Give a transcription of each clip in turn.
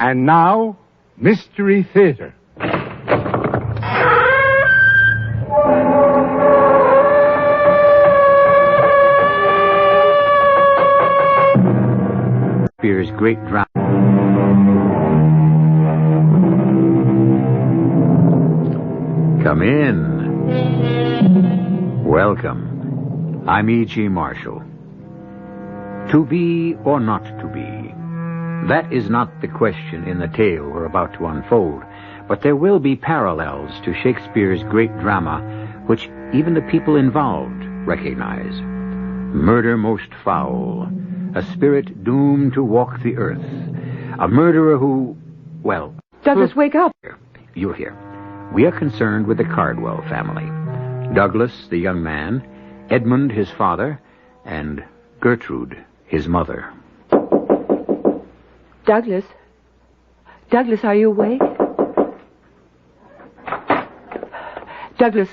And now, Mystery Theater. Shakespeare's great drama. Come in. Welcome. I'm E.G. Marshall. To be or not to be? That is not the question in the tale we're about to unfold, but there will be parallels to Shakespeare's great drama, which even the people involved recognize. Murder most foul, a spirit doomed to walk the earth, a murderer who, well... Douglas, wake up. You're here. We are concerned with the Cardwell family. Douglas, the young man, Edmund, his father, and Gertrude, his mother. Douglas? Douglas, are you awake? Douglas,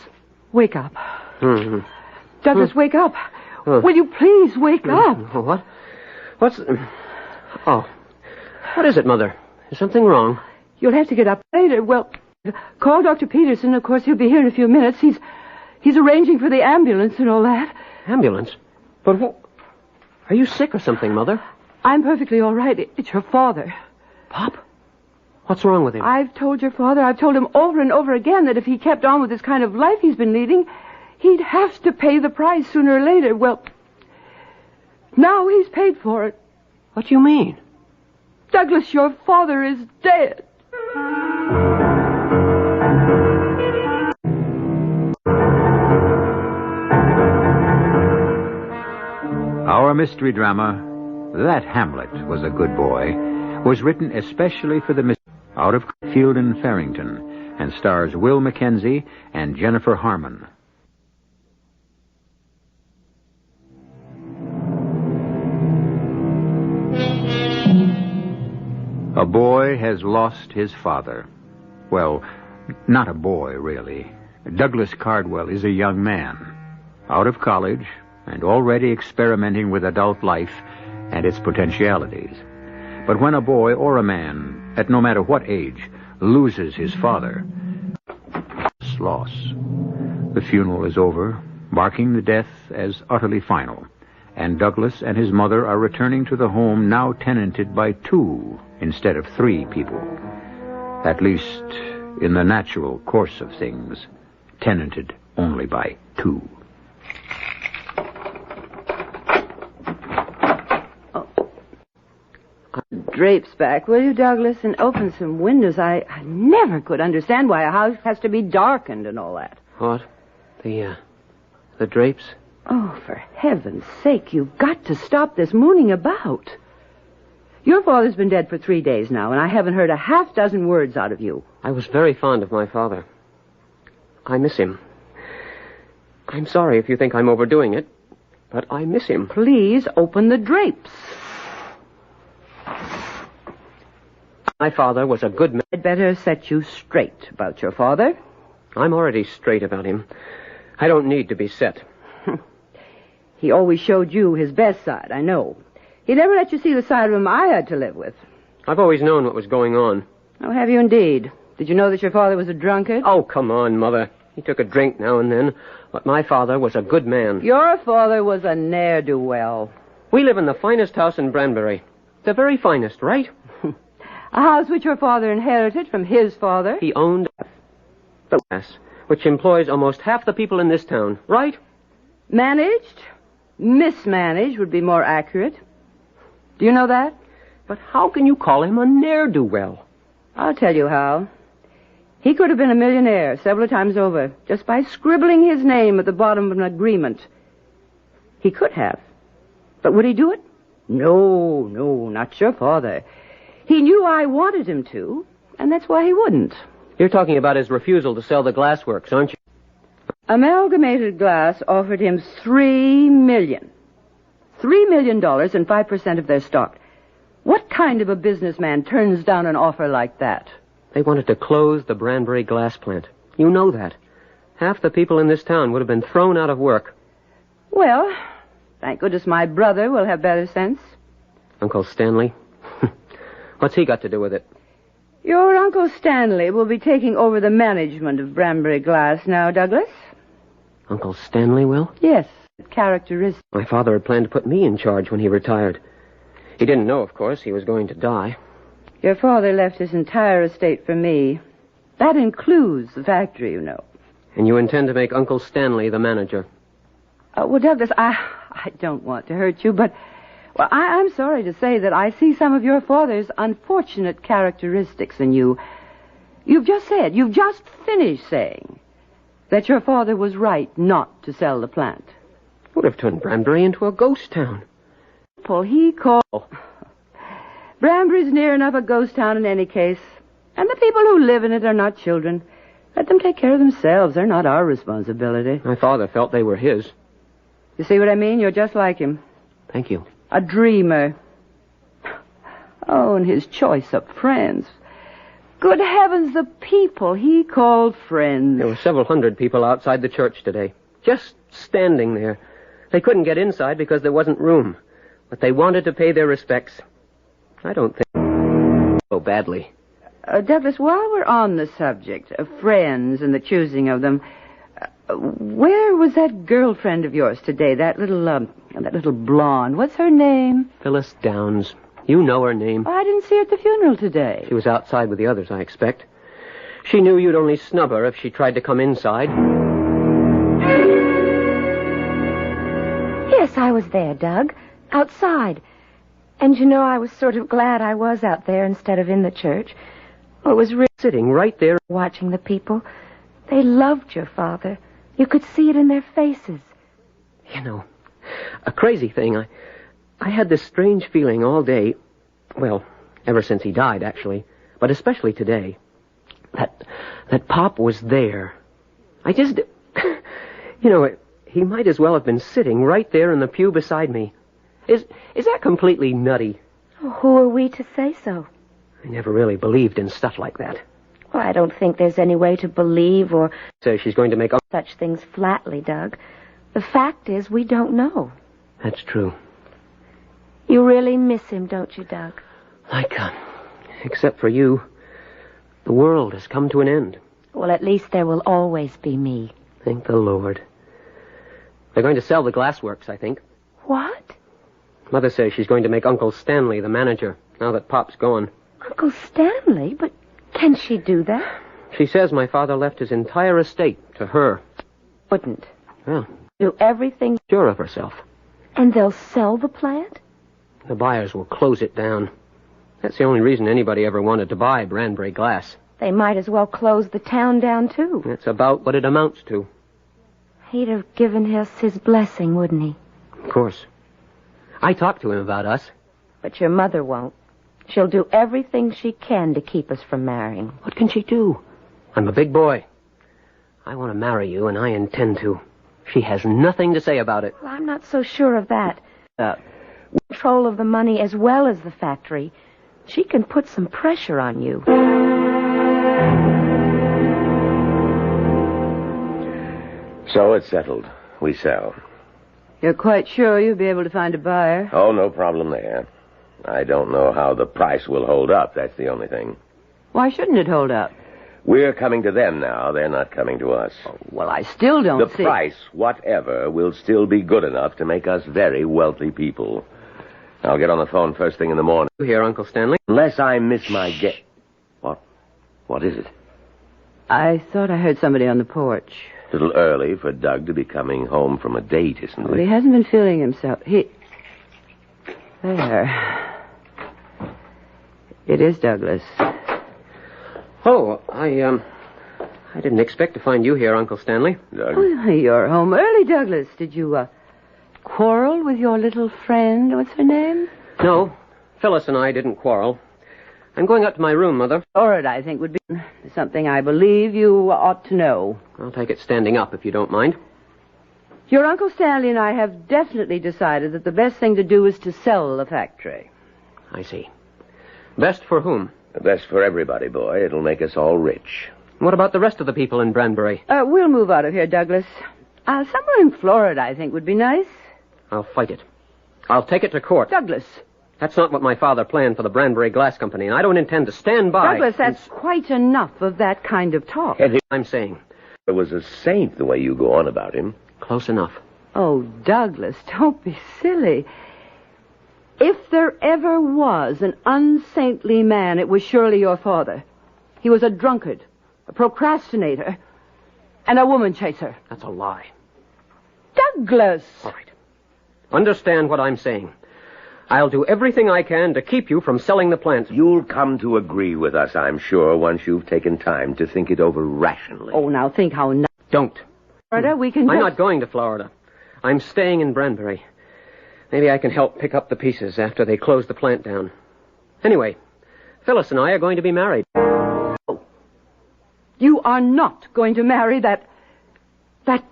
wake up. Mm-hmm. Douglas, wake up. Will you please wake up? What? Oh. What is it, Mother? Is something wrong? You'll have to get up later. Well, call Dr. Peterson. Of course, he'll be here in a few minutes. He's arranging for the ambulance and all that. Ambulance? But are you sick or something, Mother? I'm perfectly all right. It's your father. Pop? What's wrong with him? I've told your father, I've told him over and over again that if he kept on with this kind of life he's been leading, he'd have to pay the price sooner or later. Well, now he's paid for it. What do you mean? Douglas, your father is dead. Our mystery drama, That Hamlet Was a Good Boy, was written especially for the out of Field and Farrington, and stars Will Mackenzie and Jennifer Harmon. A boy has lost his father. Well, not a boy, really. Douglas Cardwell is a young man, out of college and already experimenting with adult life and its potentialities. But when a boy or a man, at no matter what age, loses his father, loss. The funeral is over, marking the death as utterly final, and Douglas and his mother are returning to the home now tenanted by 2 instead of 3 people. At least, in the natural course of things, tenanted only by 2. Drapes back, will you, Douglas, and open some windows. I never could understand why a house has to be darkened and all that. What? The drapes? Oh, for heaven's sake, you've got to stop this mooning about. Your father's been dead for 3 days now, and I haven't heard a half-dozen words out of you. I was very fond of my father. I miss him. I'm sorry if you think I'm overdoing it, but I miss him. Please open the drapes. My father was a good man. I'd better set you straight about your father. I'm already straight about him. I don't need to be set. He always showed you his best side, I know. He never let you see the side of him I had to live with. I've always known what was going on. Oh, have you indeed? Did you know that your father was a drunkard? Oh, come on, Mother. He took a drink now and then, but my father was a good man. Your father was a ne'er-do-well. We live in the finest house in Branbury. The very finest, right? A house which your father inherited from his father. He owned the gas, which employs almost half the people in this town, right? Managed? Mismanaged would be more accurate. Do you know that? But how can you call him a ne'er-do-well? I'll tell you how. He could have been a millionaire several times over, just by scribbling his name at the bottom of an agreement. He could have. But would he do it? No, not your father. He knew I wanted him to, and that's why he wouldn't. You're talking about his refusal to sell the glassworks, aren't you? Amalgamated Glass offered him $3 million. $3 million and 5% of their stock. What kind of a businessman turns down an offer like that? They wanted to close the Branbury glass plant. You know that. Half the people in this town would have been thrown out of work. Well, thank goodness my brother will have better sense. Uncle Stanley? What's he got to do with it? Your Uncle Stanley will be taking over the management of Branbury Glass now, Douglas. Uncle Stanley will? Yes, characteristic. My father had planned to put me in charge when he retired. He didn't know, of course, he was going to die. Your father left his entire estate for me. That includes the factory, you know. And you intend to make Uncle Stanley the manager? Well, Douglas, I don't want to hurt you, but well, I'm sorry to say that I see some of your father's unfortunate characteristics in you. You've just finished saying that your father was right not to sell the plant. Would have turned Branbury into a ghost town. Well, he called... Branbury's near enough a ghost town in any case. And the people who live in it are not children. Let them take care of themselves. They're not our responsibility. My father felt they were his. You see what I mean? You're just like him. Thank you. A dreamer. Oh, and his choice of friends. Good heavens, the people he called friends. There were several hundred people outside the church today, just standing there. They couldn't get inside because there wasn't room, but they wanted to pay their respects. I don't think so badly. Douglas, while we're on the subject of friends and the choosing of them, where was that girlfriend of yours today? That little blonde. What's her name? Phyllis Downs. You know her name. Oh, I didn't see her at the funeral today. She was outside with the others, I expect. She knew you'd only snub her if she tried to come inside. Yes, I was there, Doug. Outside. And you know, I was sort of glad I was out there instead of in the church. Well, it was sitting right there. Watching the people. They loved your father. You could see it in their faces. You know, a crazy thing. I had this strange feeling all day. Well, ever since he died, actually. But especially today. That Pop was there. I just... You know, he might as well have been sitting right there in the pew beside me. Is that completely nutty? Oh, who are we to say so? I never really believed in stuff like that. Well, I don't think there's any way to believe or... So she's going to make such things flatly, Doug. The fact is, we don't know. That's true. You really miss him, don't you, Doug? Except for you, the world has come to an end. Well, at least there will always be me. Thank the Lord. They're going to sell the glassworks, I think. What? Mother says she's going to make Uncle Stanley the manager, now that Pop's gone. Uncle Stanley? But can she do that? She says my father left his entire estate to her. Wouldn't. Well, Do everything... sure of herself. And they'll sell the plant? The buyers will close it down. That's the only reason anybody ever wanted to buy Branbury Glass. They might as well close the town down, too. That's about what it amounts to. He'd have given us his blessing, wouldn't he? Of course. I talked to him about us. But your mother won't. She'll do everything she can to keep us from marrying. What can she do? I'm a big boy. I want to marry you, and I intend to. She has nothing to say about it. Well, I'm not so sure of that. Control of the money as well as the factory. She can put some pressure on you. So it's settled. We sell. You're quite sure you'll be able to find a buyer? Oh, no problem there. I don't know how the price will hold up. That's the only thing. Why shouldn't it hold up? We're coming to them now. They're not coming to us. Well, I still don't The see... price, whatever, will still be good enough to make us very wealthy people. I'll get on the phone first thing in the morning. You hear, Uncle Stanley? Unless I miss my guess. What is it? I thought I heard somebody on the porch. A little early for Doug to be coming home from a date, isn't Well, he it? hasn't been feeling himself. There. It is Douglas. Oh, I didn't expect to find you here, Uncle Stanley. Doug? Oh, you're home early, Douglas. Did you, quarrel with your little friend? What's her name? No, Phyllis and I didn't quarrel. I'm going up to my room, Mother. Or I think would be something I believe you ought to know. I'll take it standing up, if you don't mind. Your Uncle Stanley and I have definitely decided that the best thing to do is to sell the factory. I see. Best for whom? The best for everybody, boy. It'll make us all rich. What about the rest of the people in Branbury? We'll move out of here, Douglas. Somewhere in Florida, I think, would be nice. I'll fight it. I'll take it to court. Douglas, That's not what my father planned for the Branbury Glass Company, and I don't intend to stand by. Douglas, that's quite enough of that kind of talk. I'm saying. It was a saint the way you go on about him. Close enough. Oh, Douglas, don't be silly. If there ever was an unsaintly man, it was surely your father. He was a drunkard, a procrastinator, and a woman chaser. That's a lie. Douglas! All right. Understand what I'm saying. I'll do everything I can to keep you from selling the plant. You'll come to agree with us, I'm sure, once you've taken time to think it over rationally. Oh, now think how nice. Don't. Florida, we can I'm just... not going to Florida. I'm staying in Branbury. Maybe I can help pick up the pieces after they close the plant down. Anyway, Phyllis and I are going to be married. You are not going to marry that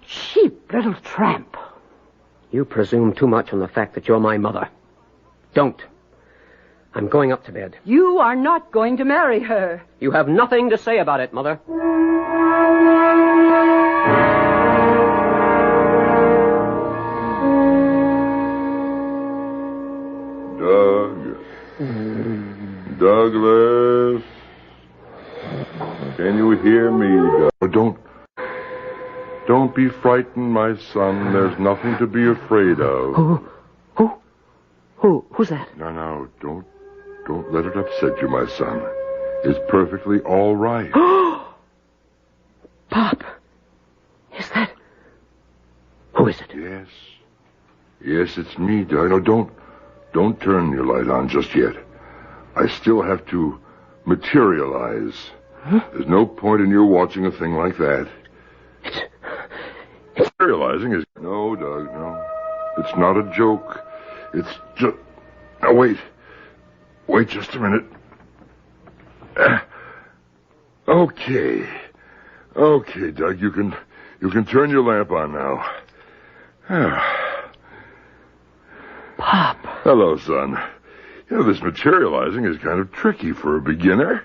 cheap little tramp. You presume too much on the fact that you're my mother. Don't. I'm going up to bed. You are not going to marry her. You have nothing to say about it, Mother. Douglas. Can you hear me? Don't be frightened, my son. There's nothing to be afraid of. Who's that? No, don't let it upset you, my son. It's perfectly all right. Pop. Is that... Who is it? Yes, it's me, Doug. No, don't turn your light on just yet. I still have to materialize. Huh? There's no point in you watching a thing like that. Materializing is... No, Doug, no. It's not a joke. It's just... Now, wait. Wait just a minute. Okay, Doug, you can turn your lamp on now. Pop. Hello, son. This materializing is kind of tricky for a beginner.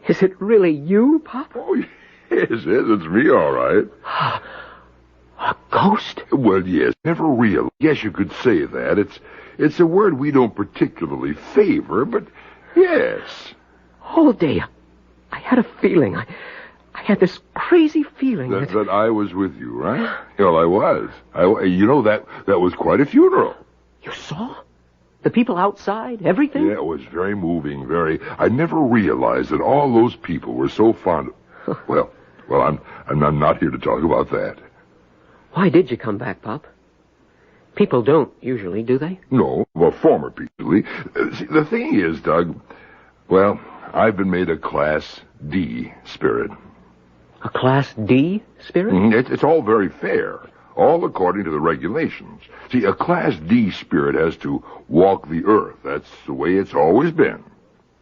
Is it really you, Pop? Oh, yes, it's me, all right. A ghost? Well, yes, never real. Yes, you could say that. It's a word we don't particularly favor, but yes. All day, I had a feeling. I had this crazy feeling that I was with you, right? Well, I was. That was quite a funeral. You saw? The people outside, everything? Yeah, it was very moving, I never realized that all those people were so fond of... Well, I'm not here to talk about that. Why did you come back, Pop? People don't usually, do they? No, well, former people. See, the thing is, Doug, well, I've been made a Class D spirit. A Class D spirit? It's all very fair, all according to the regulations. See, a Class D spirit has to walk the earth. That's the way it's always been.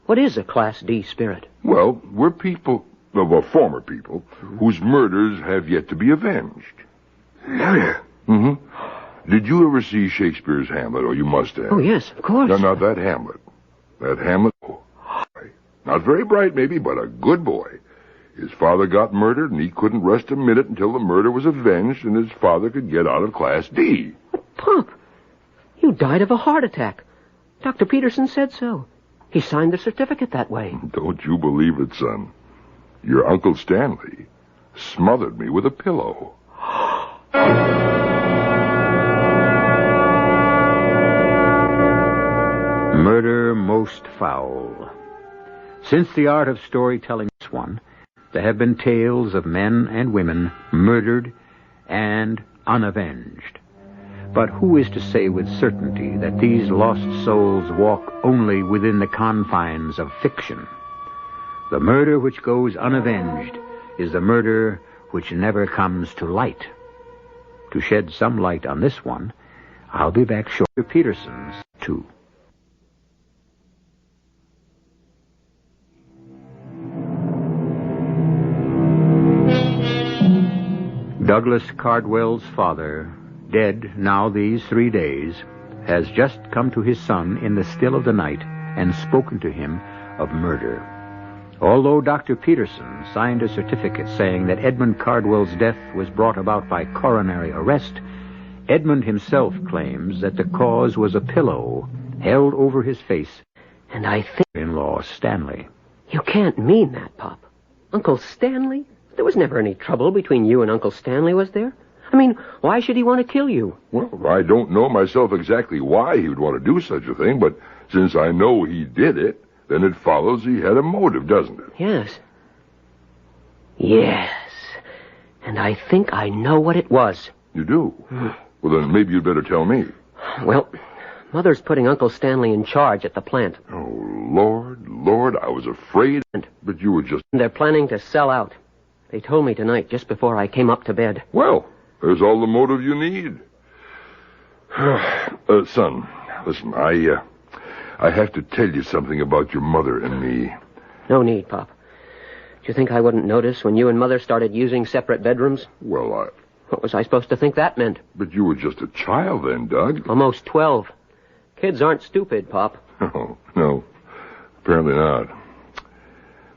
What is a Class D spirit? Well, we're people, well, former people, whose murders have yet to be avenged. Murder? Mm-hmm. Did you ever see Shakespeare's Hamlet? Oh, you must have. Oh, yes, of course. No, that Hamlet. Not very bright, maybe, but a good boy. His father got murdered, and he couldn't rest a minute until the murder was avenged and his father could get out of Class D. But, Pop, you died of a heart attack. Dr. Peterson said so. He signed the certificate that way. Don't you believe it, son. Your Uncle Stanley smothered me with a pillow. Murder most foul. Since the art of storytelling is one, there have been tales of men and women murdered and unavenged. But who is to say with certainty that these lost souls walk only within the confines of fiction? The murder which goes unavenged is the murder which never comes to light. To shed some light on this one, I'll be back shortly. Peterson's, too. Douglas Cardwell's father, dead now these 3 days, has just come to his son in the still of the night and spoken to him of murder. Although Dr. Peterson signed a certificate saying that Edmund Cardwell's death was brought about by coronary arrest, Edmund himself claims that the cause was a pillow held over his face. And I think... In-law Stanley. You can't mean that, Pop. Uncle Stanley? There was never any trouble between you and Uncle Stanley, was there? I mean, why should he want to kill you? Well, I don't know myself exactly why he would want to do such a thing, but since I know he did it, then it follows he had a motive, doesn't it? Yes. Yes. And I think I know what it was. You do? Well, then maybe you'd better tell me. Well, Mother's putting Uncle Stanley in charge at the plant. Oh, Lord, I was afraid. But you were just... They're planning to sell out. They told me tonight, just before I came up to bed. Well, there's all the motive you need. Son, listen, I have to tell you something about your mother and me. No need, Pop. Do you think I wouldn't notice when you and Mother started using separate bedrooms? Well, What was I supposed to think that meant? But you were just a child then, Doug. Almost 12. Kids aren't stupid, Pop. Oh, no. Apparently not.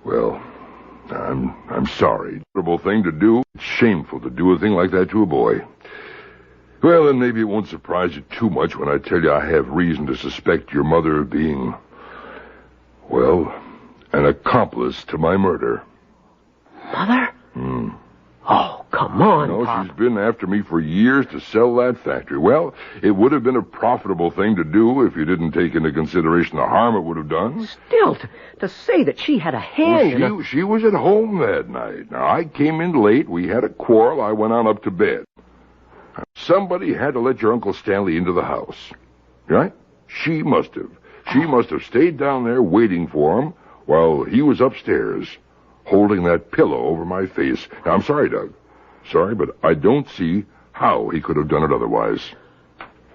Well, I'm sorry. Terrible thing to do. It's shameful to do a thing like that to a boy. Well, then maybe it won't surprise you too much when I tell you I have reason to suspect your mother of being, well, an accomplice to my murder. Mother? Oh, come on, No, Pop. she's been after me for years to sell that factory. Well, it would have been a profitable thing to do if you didn't take into consideration the harm it would have done. Still, to say that she had a hand in Well, she was at home that night. Now, I came in late. We had a quarrel. I went on up to bed. Somebody had to let your Uncle Stanley into the house. Right? She must have. She must have stayed down there waiting for him while he was upstairs, holding that pillow over my face. Now, I'm sorry, Doug. Sorry, but I don't see how he could have done it otherwise.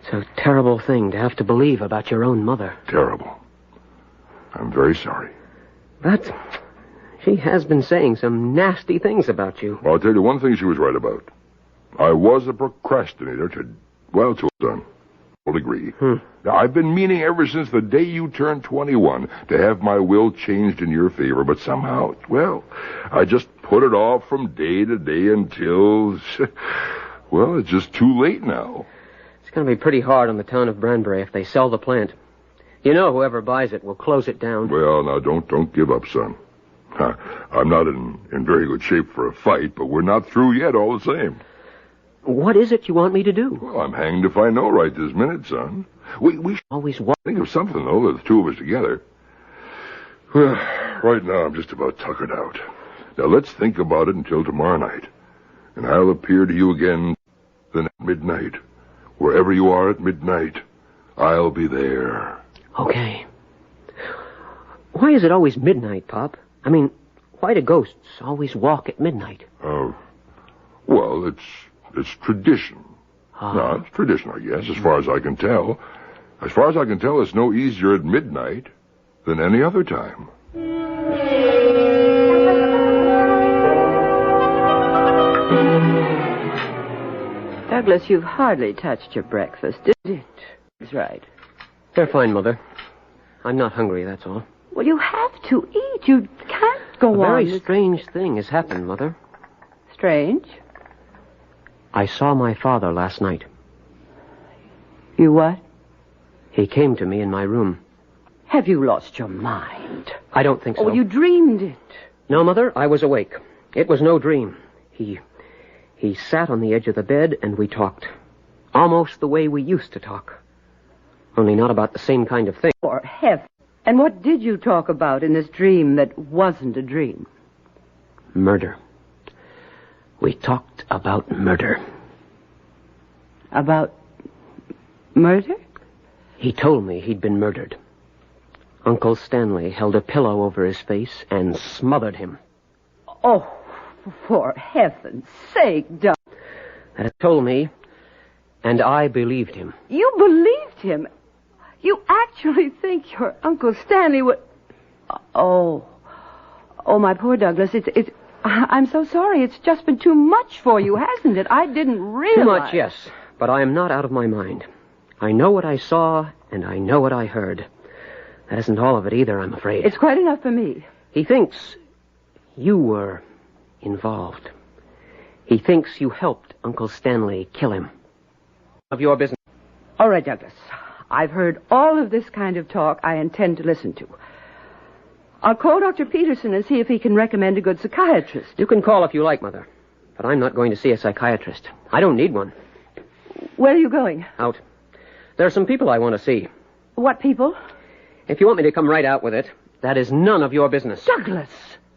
It's a terrible thing to have to believe about your own mother. Terrible. I'm very sorry. But she has been saying some nasty things about you. Well, I'll tell you one thing she was right about. I was a procrastinator to a done. Full degree. Now, I've been meaning ever since the day you turned 21 to have my will changed in your favor, but somehow, well, I just put it off from day to day until, well, it's just too late now. It's going to be pretty hard on the town of Branbury if they sell the plant. You know whoever buys it will close it down. Well, now, don't give up, son. I'm not in very good shape for a fight, but we're not through yet all the same. What is it you want me to do? Well, I'm hanged if I know right this minute, son. We should Always think of something, though, the two of us together. Well, right now I'm just about tuckered out. Now, let's think about it until tomorrow night. And I'll appear to you again then at midnight. Wherever you are at midnight, I'll be there. Okay. Why is it always midnight, Pop? I mean, why do ghosts always walk at midnight? Well, it's tradition. No, it's tradition, I guess, as far as I can tell. As far as I can tell, it's no easier at midnight than any other time. Douglas, you've hardly touched your breakfast, did it? That's right. They're fine, Mother. I'm not hungry, that's all. Well, you have to eat. You can't go on. A very strange thing has happened, Mother. Strange? I saw my father last night. You what? He came to me in my room. Have you lost your mind? I don't think so. Oh, you dreamed it. No, Mother, I was awake. It was no dream. He sat on the edge of the bed and we talked. Almost the way we used to talk. Only not about the same kind of thing. For heaven. And what did you talk about in this dream that wasn't a dream? Murder. We talked about murder. About murder? He told me he'd been murdered. Uncle Stanley held a pillow over his face and smothered him. Oh, for heaven's sake, Doug. That he told me, and I believed him. You believed him? You actually think your Uncle Stanley would... Oh, my poor Douglas, it's... I'm so sorry. It's just been too much for you, hasn't it? I didn't realize... Too much, yes. But I am not out of my mind. I know what I saw, and I know what I heard. That isn't all of it either, I'm afraid. It's quite enough for me. He thinks you were involved. He thinks you helped Uncle Stanley kill him. Of your business. All right, Douglas. I've heard all of this kind of talk I intend to listen to. I'll call Dr. Peterson and see if he can recommend a good psychiatrist. You can call if you like, Mother. But I'm not going to see a psychiatrist. I don't need one. Where are you going? Out. There are some people I want to see. What people? If you want me to come right out with it, that is none of your business. Douglas!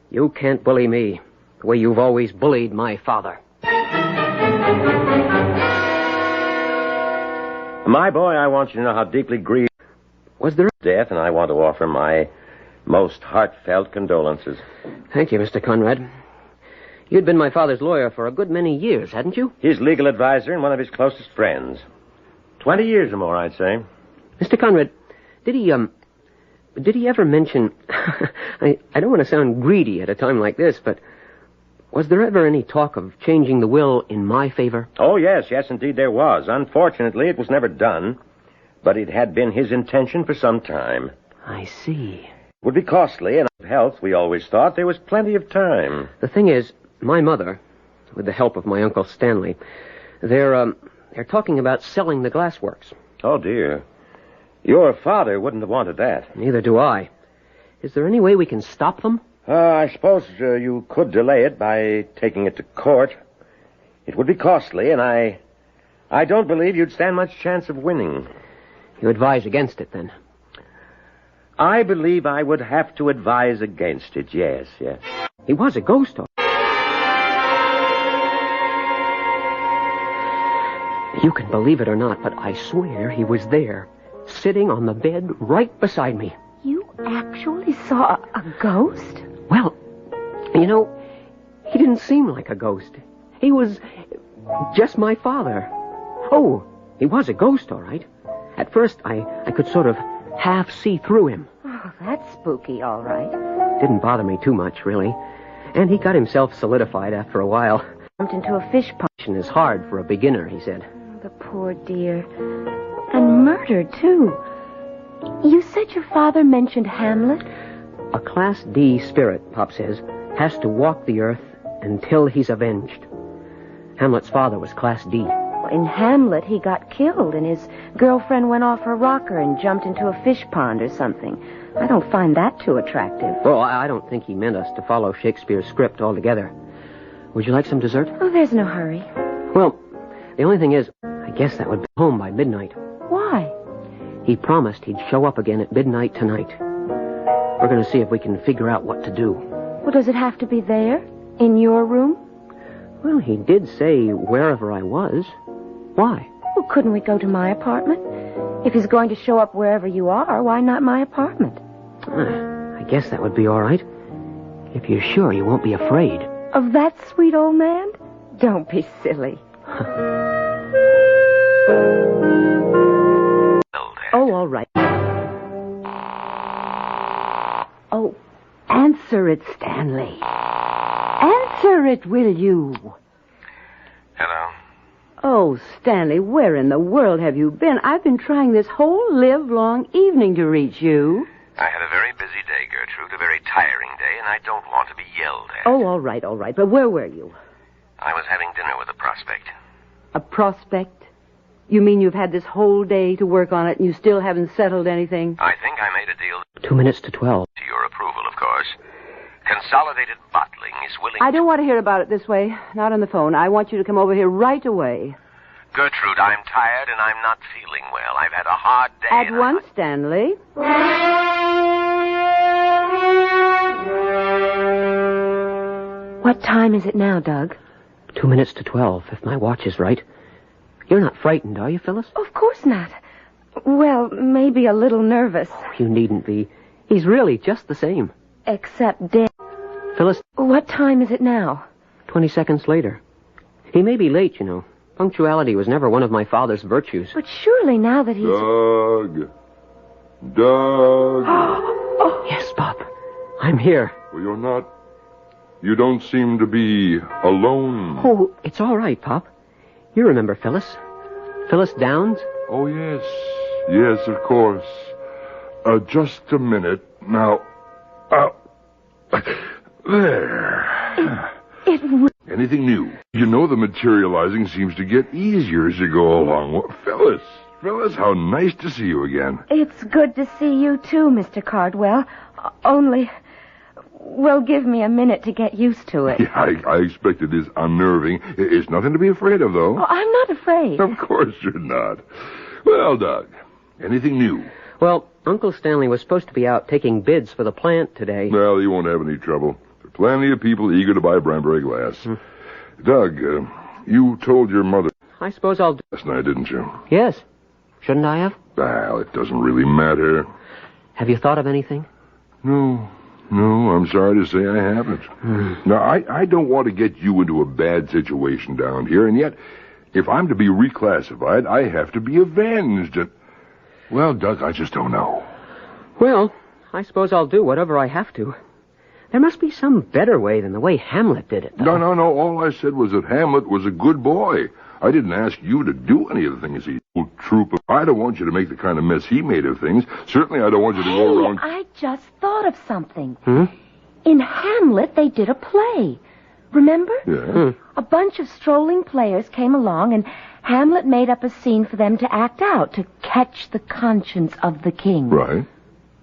You can't bully me the way you've always bullied my father. My boy, I want you to know how deeply grieved Was there... death, and I want to offer my most heartfelt condolences. Thank you, Mr. Conrad. You'd been my father's lawyer for a good many years, hadn't you? His legal advisor and one of his closest friends. 20 years or more, I'd say. Mr. Conrad, did he ever mention... I don't want to sound greedy at a time like this, but was there ever any talk of changing the will in my favor? Oh, yes, indeed there was. Unfortunately, it was never done, but it had been his intention for some time. I see. It would be costly, and of health, we always thought there was plenty of time. The thing is, my mother, with the help of my Uncle Stanley, they're talking about selling the glassworks. Oh, dear. Your father wouldn't have wanted that. Neither do I. Is there any way we can stop them? I suppose you could delay it by taking it to court. It would be costly, and I don't believe you'd stand much chance of winning. You advise against it, then? I believe I would have to advise against it, yes. He was a ghost, though. You can believe it or not, but I swear he was there, sitting on the bed right beside me. You actually saw a ghost? Well, you know, he didn't seem like a ghost. He was just my father. Oh, he was a ghost, all right. At first, I could sort of half see through him. Oh, that's spooky, all right. Didn't bother me too much, really. And he got himself solidified after a while. Jumped into a fish pond. Is hard for a beginner, he said. The poor dear. And murdered, too. You said your father mentioned Hamlet? A Class D spirit, Pop says, has to walk the earth until he's avenged. Hamlet's father was Class D. In Hamlet, he got killed, and his girlfriend went off her rocker and jumped into a fish pond or something. I don't find that too attractive. Well, I don't think he meant us to follow Shakespeare's script altogether. Would you like some dessert? Oh, there's no hurry. Well, the only thing is, I guess that would be home by midnight. Why? He promised he'd show up again at midnight tonight. We're going to see if we can figure out what to do. Well, does it have to be there? In your room? Well, he did say wherever I was. Why? Well, couldn't we go to my apartment? If he's going to show up wherever you are, why not my apartment? I guess that would be all right. If you're sure you won't be afraid. Of that sweet old man? Don't be silly. Oh, all right. Oh, answer it, Stanley. Answer it, will you? Hello? Oh, Stanley, where in the world have you been? I've been trying this whole livelong evening to reach you. I had a very busy day, Gertrude, a very tiring day, and I don't want to be yelled at. Oh, all right. But where were you? I was having dinner with a prospect. A prospect? You mean you've had this whole day to work on it and you still haven't settled anything? I think I made a deal 2 minutes to 12. to your approval, of course. Consolidated Bottling is willing I don't want to hear about it this way. Not on the phone. I want you to come over here right away. Gertrude, I'm tired and I'm not feeling well. I've had a hard day. At once, Stanley. What time is it now, Doug? 2 minutes to 12, if my watch is right. You're not frightened, are you, Phyllis? Of course not. Well, maybe a little nervous. You needn't be. He's really just the same. Except dead. Phyllis, What time is it now? 20 seconds later. He may be late, you know. Punctuality was never one of my father's virtues. But surely now that he's... Doug. Yes, Pop. I'm here. Well, you don't seem to be alone. Oh, it's all right, Pop. You remember Phyllis? Phyllis Downs? Oh, yes. Yes, of course. Just a minute. Now, there. It Anything new? You know the materializing seems to get easier as you go along. Well, Phyllis, how nice to see you again. It's good to see you, too, Mr. Cardwell. Only, well, give me a minute to get used to it. Yeah, I expect it is unnerving. It's nothing to be afraid of, though. Oh, I'm not afraid. Of course you're not. Well, Doug, anything new? Well, Uncle Stanley was supposed to be out taking bids for the plant today. Well, he won't have any trouble. There are plenty of people eager to buy Branbury glass. Doug, you told your mother I suppose I'll do... last night, didn't you? Yes. Shouldn't I have? Well, it doesn't really matter. Have you thought of anything? No, I'm sorry to say I haven't. Now, I don't want to get you into a bad situation down here, and yet, if I'm to be reclassified, I have to be avenged. And, well, Doug, I just don't know. Well, I suppose I'll do whatever I have to. There must be some better way than the way Hamlet did it, though. No. All I said was that Hamlet was a good boy. I didn't ask you to do any of the things he did. Troop. I don't want you to make the kind of mess he made of things. Certainly I don't want you to go around... I just thought of something. Hmm? In Hamlet, they did a play. Remember? Yeah. A bunch of strolling players came along, and Hamlet made up a scene for them to act out, to catch the conscience of the king. Right.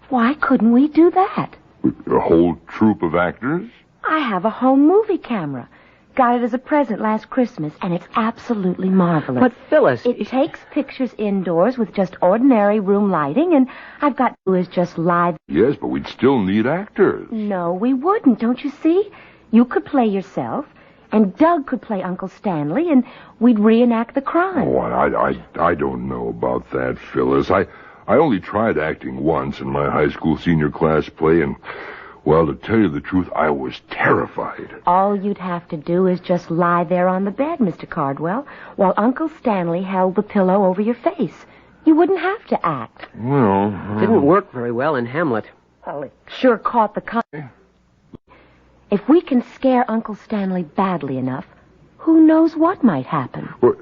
Why couldn't we do that? A whole troupe of actors? I have a home movie camera. Got it as a present last Christmas, and it's absolutely marvelous. But, Phyllis... It takes pictures indoors with just ordinary room lighting, and I've got to do is just lie... Yes, but we'd still need actors. No, we wouldn't, don't you see? You could play yourself, and Doug could play Uncle Stanley, and we'd reenact the crime. Oh, I don't know about that, Phyllis. I only tried acting once in my high school senior class play, and, well, to tell you the truth, I was terrified. All you'd have to do is just lie there on the bed, Mr. Cardwell, while Uncle Stanley held the pillow over your face. You wouldn't have to act. Well... Didn't work very well in Hamlet. Well, it sure caught the... If we can scare Uncle Stanley badly enough, who knows what might happen? Well,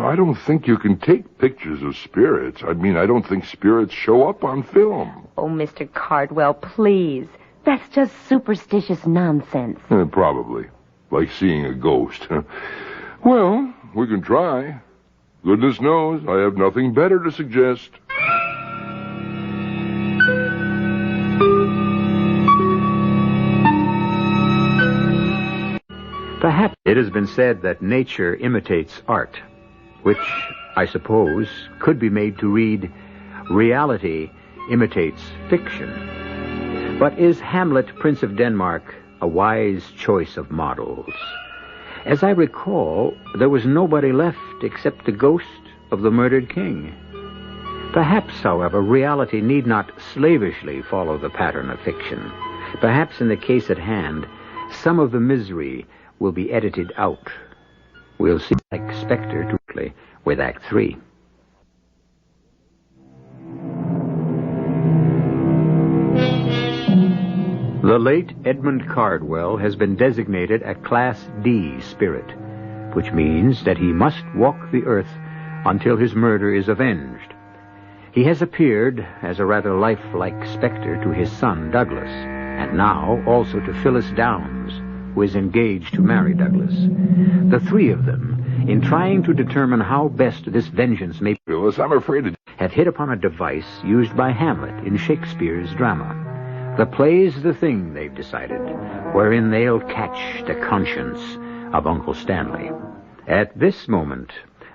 I don't think you can take pictures of spirits. I mean, I don't think spirits show up on film. Oh, Mr. Cardwell, please. That's just superstitious nonsense. Probably. Like seeing a ghost. Well, we can try. Goodness knows, I have nothing better to suggest. Perhaps it has been said that nature imitates art, which, I suppose, could be made to read, reality imitates fiction. But is Hamlet, Prince of Denmark, a wise choice of models? As I recall, there was nobody left except the ghost of the murdered king. Perhaps, however, reality need not slavishly follow the pattern of fiction. Perhaps in the case at hand, some of the misery will be edited out. We'll see like Spectre directly with Act 3. The late Edmund Cardwell has been designated a Class D spirit, which means that he must walk the earth until his murder is avenged. He has appeared as a rather lifelike specter to his son Douglas, and now also to Phyllis Downs, who is engaged to marry Douglas. The three of them, in trying to determine how best this vengeance may... Phyllis, I'm afraid have hit upon a device used by Hamlet in Shakespeare's drama. The play's the thing, they've decided, wherein they'll catch the conscience of Uncle Stanley. At this moment,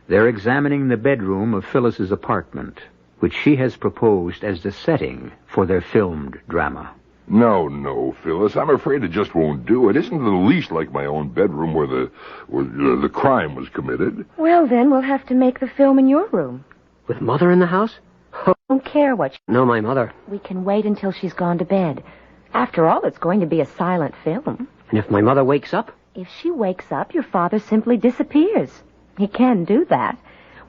they're examining the bedroom of Phyllis's apartment, which she has proposed as the setting for their filmed drama. No, Phyllis. I'm afraid it just won't do. It isn't in the least like my own bedroom where the crime was committed. Well, then we'll have to make the film in your room. With Mother in the house? Don't care what... No, my mother. We can wait until she's gone to bed. After all, it's going to be a silent film. And if my mother wakes up? If she wakes up, your father simply disappears. He can do that.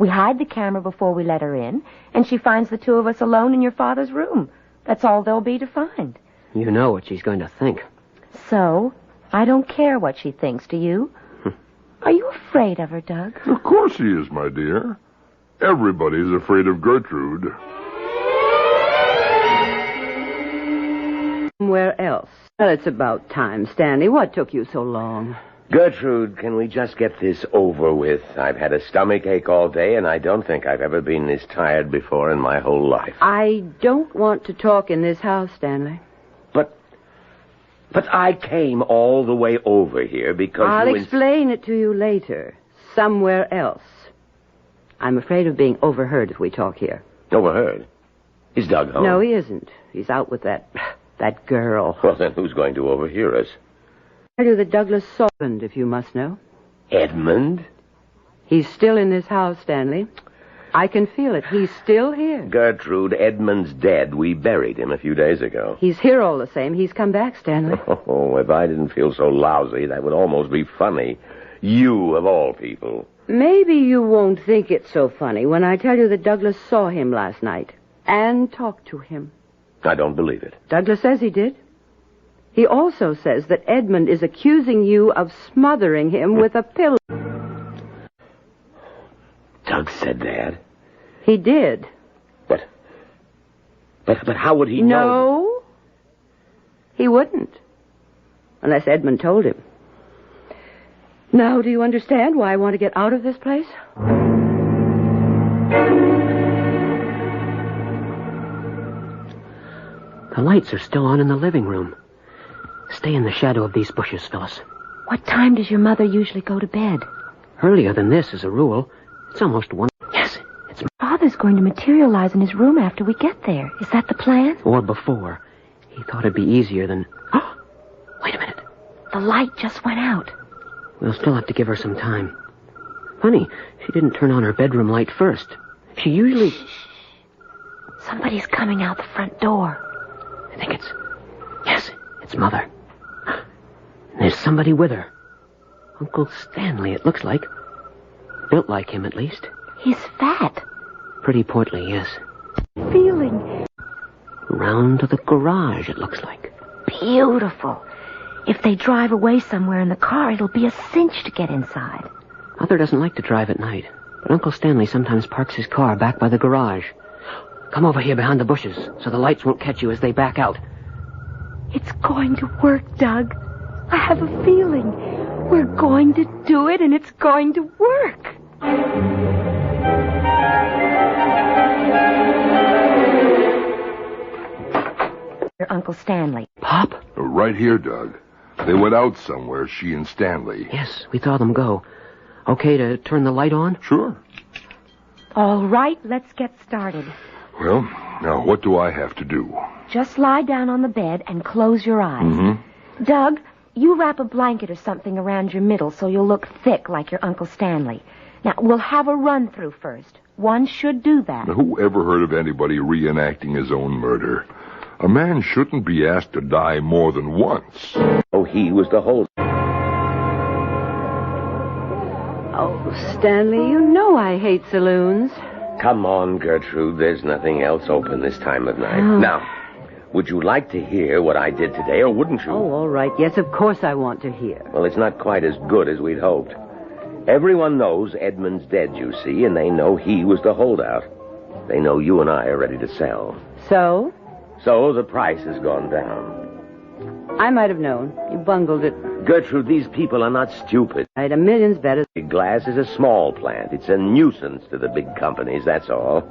We hide the camera before we let her in, and she finds the two of us alone in your father's room. That's all there'll be to find. You know what she's going to think. So, I don't care what she thinks, do you? Are you afraid of her, Doug? Of course he is, my dear. Everybody's afraid of Gertrude. Where else? Well, it's about time, Stanley. What took you so long? Gertrude, can we just get this over with? I've had a stomach ache all day, and I don't think I've ever been this tired before in my whole life. I don't want to talk in this house, Stanley. But I came all the way over here because I'll explain it to you later, somewhere else. I'm afraid of being overheard if we talk here. Overheard? Is Doug home? No, he isn't. He's out with that girl. Well, then who's going to overhear us? I'll tell you that Douglas saw Edmund, if you must know. Edmund? He's still in this house, Stanley. I can feel it. He's still here. Gertrude, Edmund's dead. We buried him a few days ago. He's here all the same. He's come back, Stanley. Oh, if I didn't feel so lousy, that would almost be funny. You, of all people. Maybe you won't think it's so funny when I tell you that Douglas saw him last night and talked to him. I don't believe it. Douglas says he did. He also says that Edmund is accusing you of smothering him with a pillow. Doug said that? He did. But how would he know? No, he wouldn't. Unless Edmund told him. Now, do you understand why I want to get out of this place? The lights are still on in the living room. Stay in the shadow of these bushes, Phyllis. What time does your mother usually go to bed? Earlier than this, as a rule. It's almost 1. Yes, it's... Father's going to materialize in his room after we get there. Is that the plan? Or before. He thought it'd be easier than... Oh, wait a minute. The light just went out. We'll still have to give her some time. Funny, she didn't turn on her bedroom light first. She usually... Shh. Somebody's coming out the front door. I think it's... Yes, it's Mother. There's somebody with her. Uncle Stanley, it looks like. Built like him, at least. He's fat. Pretty portly, yes. Feeling. Round to the garage, it looks like. Beautiful. If they drive away somewhere in the car, it'll be a cinch to get inside. Mother doesn't like to drive at night, but Uncle Stanley sometimes parks his car back by the garage. Come over here behind the bushes, so the lights won't catch you as they back out. It's going to work, Doug. I have a feeling. We're going to do it, and it's going to work. Your Uncle Stanley. Pop? Right here, Doug. They went out somewhere, she and Stanley. Yes, we saw them go. Okay to turn the light on? Sure. All right, let's get started. Well, now what do I have to do? Just lie down on the bed and close your eyes. Mm-hmm. Doug, you wrap a blanket or something around your middle so you'll look thick like your Uncle Stanley. Now, we'll have a run-through first. One should do that. Now, who ever heard of anybody reenacting his own murder? A man shouldn't be asked to die more than once. Oh, he was the whole... Oh, Stanley, you know I hate saloons. Come on, Gertrude. There's nothing else open this time of night. Oh. Now, would you like to hear what I did today, or wouldn't you? Oh, all right. Yes, of course I want to hear. Well, it's not quite as good as we'd hoped. Everyone knows Edmund's dead, you see, and they know he was the holdout. They know you and I are ready to sell. So? So the price has gone down. I might have known. You bungled it. Gertrude, these people are not stupid. Right, a million's better. Big Glass is a small plant. It's a nuisance to the big companies, that's all.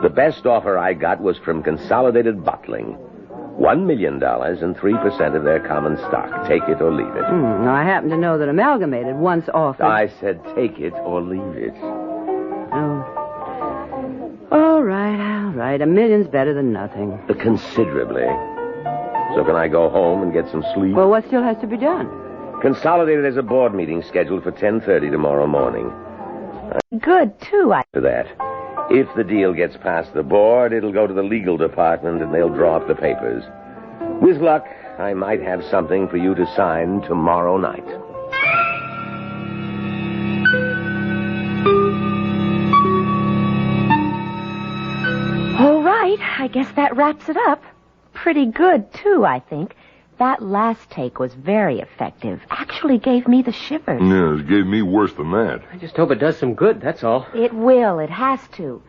The best offer I got was from Consolidated Bottling. $1 million and 3% of their common stock. Take it or leave it. I happen to know that Amalgamated once offered... I said take it or leave it. Oh. All right. A million's better than nothing. Considerably. So can I go home and get some sleep? Well, what still has to be done? Consolidated has a board meeting scheduled for 10:30 tomorrow morning. Good, too. For that. If the deal gets past the board, it'll go to the legal department and they'll draw up the papers. With luck, I might have something for you to sign tomorrow night. All right, I guess that wraps it up. Pretty good, too, I think. That last take was very effective. Actually gave me the shivers. Yeah, it gave me worse than that. I just hope it does some good, that's all. It will. It has to.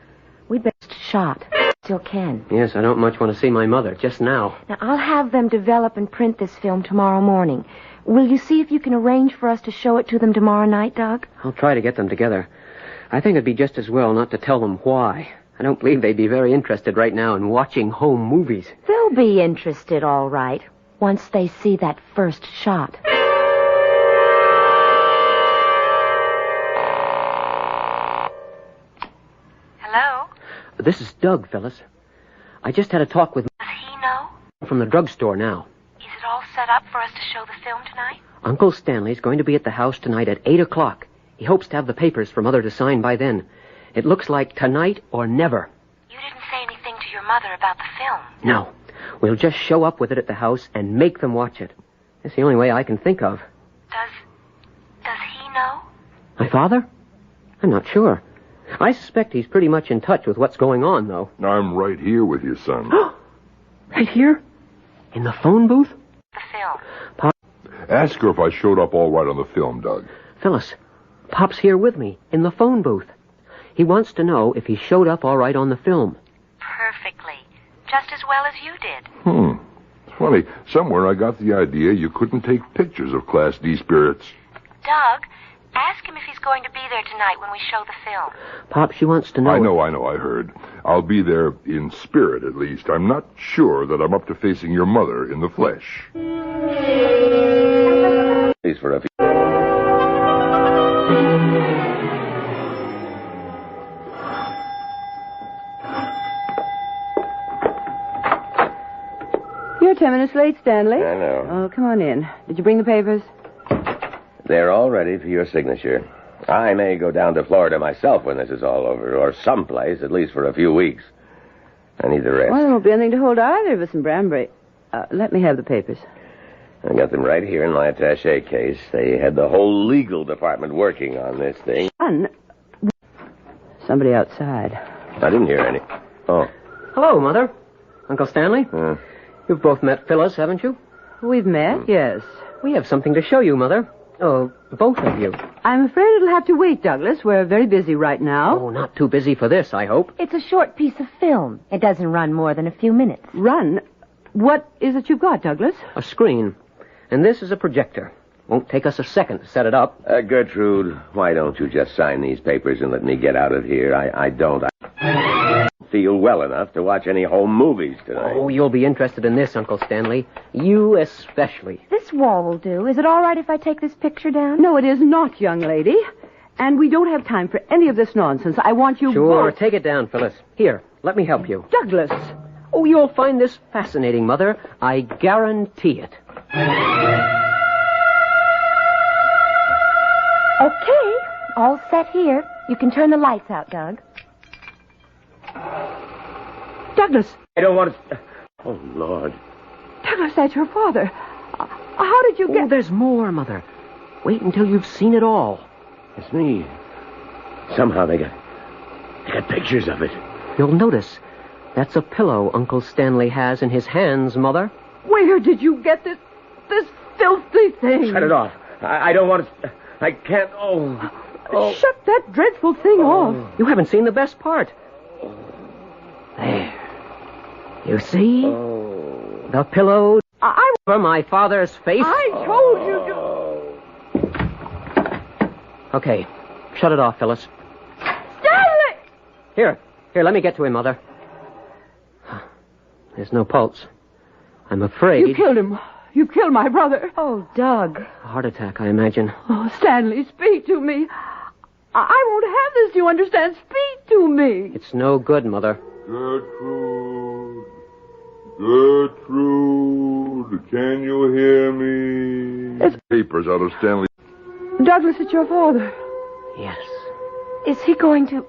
We'd best shot. Still can. Yes, I don't much want to see my mother, just now. Now, I'll have them develop and print this film tomorrow morning. Will you see if you can arrange for us to show it to them tomorrow night, Doug? I'll try to get them together. I think it'd be just as well not to tell them why. I don't believe they'd be very interested right now in watching home movies. They'll be interested, all right, once they see that first shot. Hello? This is Doug, Phyllis. I just had a talk with... Does he know? From the drugstore now. Is it all set up for us to show the film tonight? Uncle Stanley's going to be at the house tonight at 8 o'clock. He hopes to have the papers for Mother to sign by then. It looks like tonight or never. You didn't say anything to your mother about the film. No. We'll just show up with it at the house and make them watch it. It's the only way I can think of. Does he know? My father? I'm not sure. I suspect he's pretty much in touch with what's going on, though. I'm right here with you, son. Right here? In the phone booth? The film. Pop, Ask her if I showed up all right on the film, Doug. Phyllis, Pop's here with me, in the phone booth. He wants to know if he showed up all right on the film. Perfectly. Just as well as you did. It's funny. Somewhere I got the idea you couldn't take pictures of Class D spirits. Doug, ask him if he's going to be there tonight when we show the film. Pop, she wants to know... I know, I heard. I'll be there in spirit, at least. I'm not sure that I'm up to facing your mother in the flesh. Please for a few... You're 10 minutes late, Stanley. I know. Oh, come on in. Did you bring the papers? They're all ready for your signature. I may go down to Florida myself when this is all over, or someplace, at least for a few weeks. I need the rest. Well, there won't be anything to hold either of us in Branbury. Let me have the papers. I got them right here in my attaché case. They had the whole legal department working on this thing. Somebody outside. I didn't hear any. Oh. Hello, Mother. Uncle Stanley. You've both met Phyllis, haven't you? We've met, yes. We have something to show you, Mother. Oh, both of you. I'm afraid it'll have to wait, Douglas. We're very busy right now. Oh, not too busy for this, I hope. It's a short piece of film. It doesn't run more than a few minutes. Run? What is it you've got, Douglas? A screen. And this is a projector. Won't take us a second to set it up. Gertrude, why don't you just sign these papers and let me get out of here? I don't feel well enough to watch any home movies tonight. Oh, you'll be interested in this, Uncle Stanley. You especially. This wall will do. Is it all right if I take this picture down? No, it is not, young lady. And we don't have time for any of this nonsense. I want you Sure, both... take it down, Phyllis. Here, let me help you. Douglas! Oh, you'll find this fascinating, Mother. I guarantee it. Okay, all set here. You can turn the lights out, Doug. Douglas! I don't want to... Oh, Lord. Douglas, that's your father. How did you get... Oh, there's more, Mother. Wait until you've seen it all. It's me. Somehow they got pictures of it. You'll notice that's a pillow Uncle Stanley has in his hands, Mother. Where did you get this filthy thing? Shut it off. I don't want to... I can't... Oh. Shut that dreadful thing off. You haven't seen the best part. There. You see? The pillow over my father's face. I told you to... Okay. Shut it off, Phyllis. Stanley! Here, let me get to him, Mother. There's no pulse. I'm afraid... You killed him. You killed my brother. Oh, Doug. A heart attack, I imagine. Oh, Stanley, speak to me. I won't have this, you understand? Speak to me. It's no good, Mother. Gertrude, can you hear me? It's... Papers out of Stanley. Douglas, it's your father. Yes. Is he going to...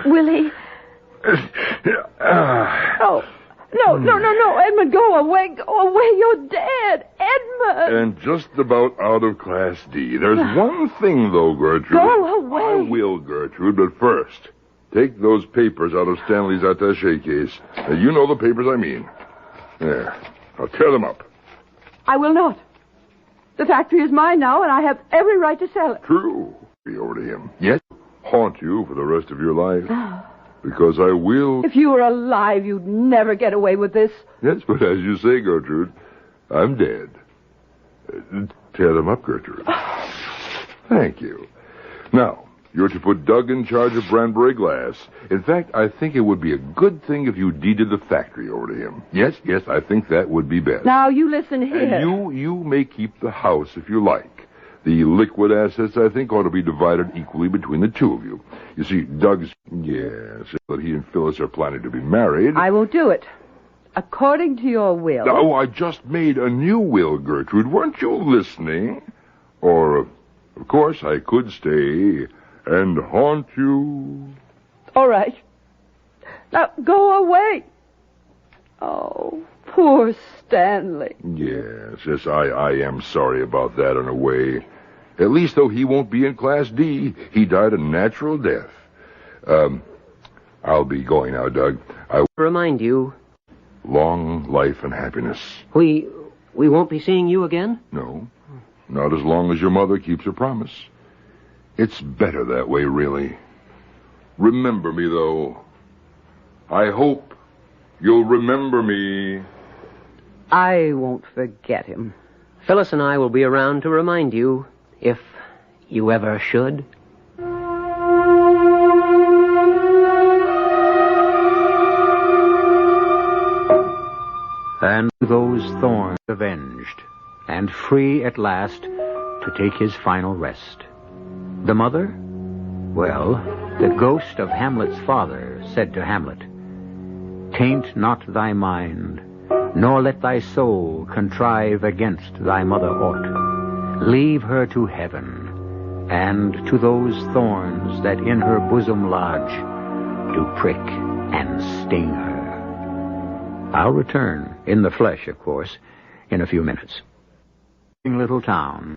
Will he... Oh, no, Edmund, go away, you're dead, Edmund. And just about out of Class D. There's one thing, though, Gertrude. Go away. I will, Gertrude, but first, take those papers out of Stanley's attaché case. You know the papers I mean. There. I'll tear them up. I will not. The factory is mine now, and I have every right to sell it. True. Be over to him. Yes. Haunt you for the rest of your life. Because I will... If you were alive, you'd never get away with this. Yes, but as you say, Gertrude, I'm dead. Tear them up, Gertrude. Thank you. Now, you're to put Doug in charge of Branbury Glass. In fact, I think it would be a good thing if you deeded the factory over to him. Yes, I think that would be best. Now, you listen here. And you may keep the house if you like. The liquid assets, I think, ought to be divided equally between the two of you. You see, Doug's... Yes, that he and Phyllis are planning to be married. I won't do it. According to your will... Oh, I just made a new will, Gertrude. Weren't you listening? Or, of course, I could stay and haunt you. All right. Now, go away. Oh, poor Stanley. Yes, I am sorry about that in a way. At least, though, he won't be in Class D. He died a natural death. I'll be going now, Doug. I Remind you... Long life and happiness. We won't be seeing you again? No, not as long as your mother keeps her promise. It's better that way, really. Remember me, though. I hope you'll remember me. I won't forget him. Phyllis and I will be around to remind you, if you ever should. And those thorns avenged, and free at last to take his final rest. The mother? Well, the ghost of Hamlet's father said to Hamlet, "Taint not thy mind, nor let thy soul contrive against thy mother aught. Leave her to heaven, and to those thorns that in her bosom lodge do prick and sting her." I'll return, in the flesh, of course, in a few minutes. Little town.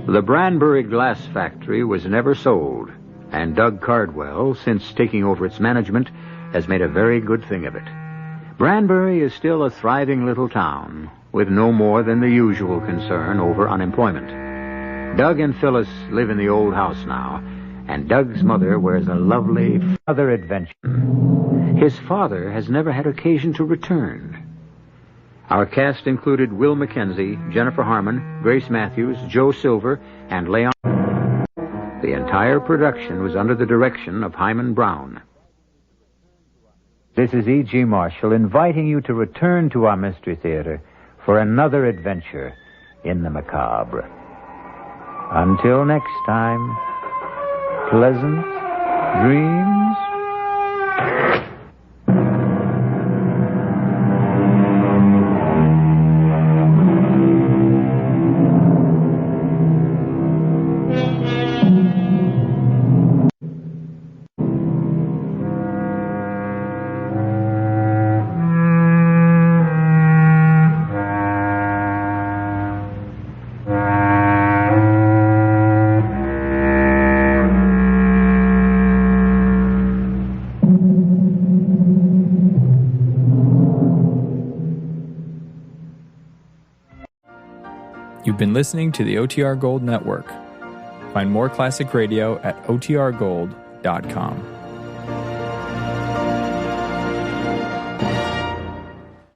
The Branbury Glass Factory was never sold, and Doug Cardwell, since taking over its management, has made a very good thing of it. Branbury is still a thriving little town, with no more than the usual concern over unemployment. Doug and Phyllis live in the old house now, and Doug's mother wears a lovely other adventure. His father has never had occasion to return. Our cast included Will Mackenzie, Jennifer Harmon, Grace Matthews, Joe Silver, and Leon. The entire production was under the direction of Hyman Brown. This is E.G. Marshall inviting you to return to our Mystery Theater for another adventure in the macabre. Until next time, pleasant dreams. You've been listening to the OTR Gold Network. Find more classic radio at otrgold.com.